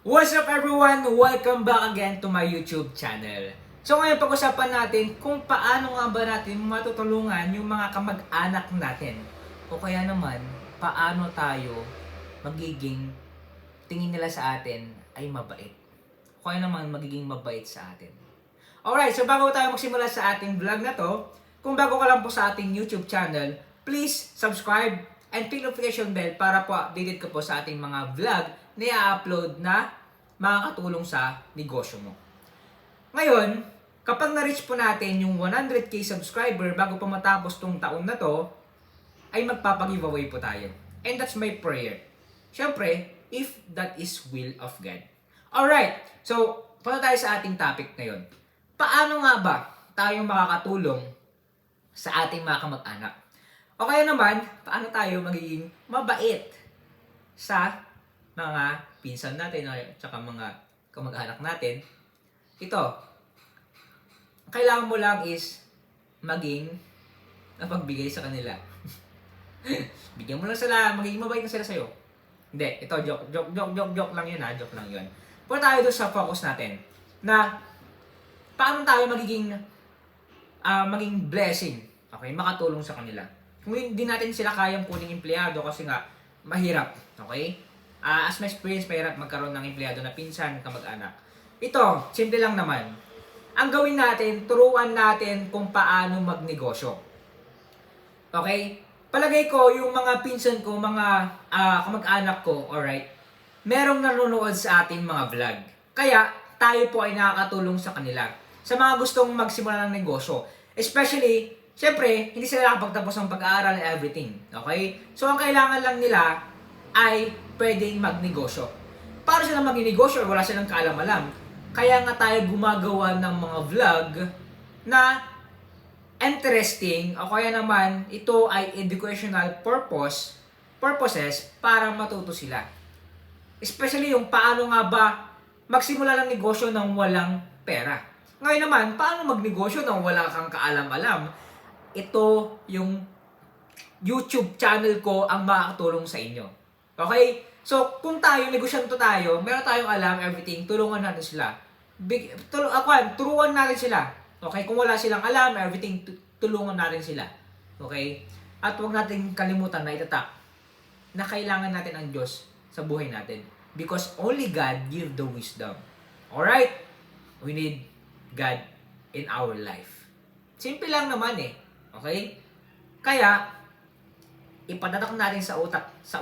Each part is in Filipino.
What's up everyone? Welcome back again to my YouTube channel. So ngayon pag-usapan natin kung paano nga ba natin matutulungan yung mga kamag-anak natin. O kaya naman, paano tayo magiging tingin nila sa atin ay mabait. O kaya naman magiging mabait sa atin. Alright, so bago tayo magsimula sa ating vlog na to, kung bago ka lang po sa ating YouTube channel, please subscribe and click notification bell para po updated ka po sa ating mga vlog na i-upload na makakatulong sa negosyo mo. Ngayon, kapag na-reach po natin yung 100k subscriber bago pa matapos tong taon na to, ay magpapag-giveaway po tayo. And that's my prayer. Siyempre, if that is will of God. Alright, so punta tayo sa ating topic ngayon. Paano nga ba tayo makakatulong sa ating mga kamag-anak? O kaya naman, paano tayo magiging mabait sa mga pinsan natin at saka mga kamag-anak natin? Ito, kailangan mo lang is maging napagbigay sa kanila. Bigyan mo lang sila, magiging mabait na sila sa'yo. Hindi, ito joke lang yun ha, joke lang yun. Punta tayo doon sa focus natin na paano tayo magiging blessing, okay, makatulong sa kanila. Kung hindi natin sila kayang kuning empleyado kasi nga mahirap, okay? As my experience, mahirap magkaroon ng empleyado na pinsan, kamag-anak. Ito, simple lang naman. Ang gawin natin, turuan natin kung paano magnegosyo. Okay? Palagay ko, yung mga pinsan ko, mga kamag-anak ko, alright, merong nanonood sa ating mga vlog. Kaya, tayo po ay nakakatulong sa kanila. Sa mga gustong magsimula ng negosyo. Especially, syempre, hindi sila nakapagtapos ng pag-aaral and everything. Okay? So, ang kailangan lang nila ay pwedeng magnegosyo. Para sila magnegosyo, wala silang kaalam-alam. Kaya nga tayo gumagawa ng mga vlog na interesting o kaya naman ito ay educational purposes para matuto sila. Especially yung paano nga ba magsimula ng negosyo nang walang pera. Ngayon naman, paano magnegosyo nang wala kang kaalam-alam? Ito yung YouTube channel ko ang makakatulong sa inyo. Okay? So, kung tayo, negosyante tayo, meron tayong alam, everything, tulungan natin sila. Turuan natin sila. Okay? Kung wala silang alam, everything, tulungan natin sila. Okay? At huwag natin kalimutan na itatak na kailangan natin ang Diyos sa buhay natin. Because only God give the wisdom. Alright? We need God in our life. Simple lang naman eh. Okay? Kaya, ipadatak natin sa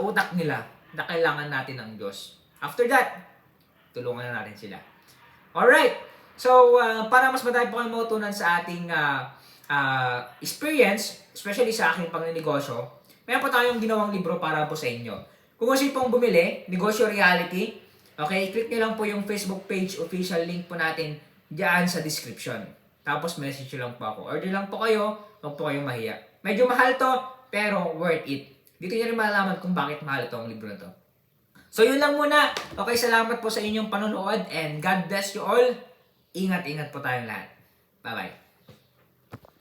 utak nila na kailangan natin ng Diyos. After that, tulungan na natin sila. Alright. So, para mas madami po kayong matutunan sa ating experience, especially sa aking pangnegosyo, meron po tayong ginawang libro para po sa inyo. Kung gusto pong bumili, Negosyo Reality, okay, click nyo lang po yung Facebook page, official link po natin diyan sa description. Tapos message nyo lang po ako. Order lang po kayo, huwag po kayong mahiya. Medyo mahal to, pero worth it. Dito nyo rin malalaman kung bakit mahal ito ang libro na to. So yun lang muna. Okay, salamat po sa inyong panonood and God bless you all. Ingat-ingat po tayong lahat. Bye-bye.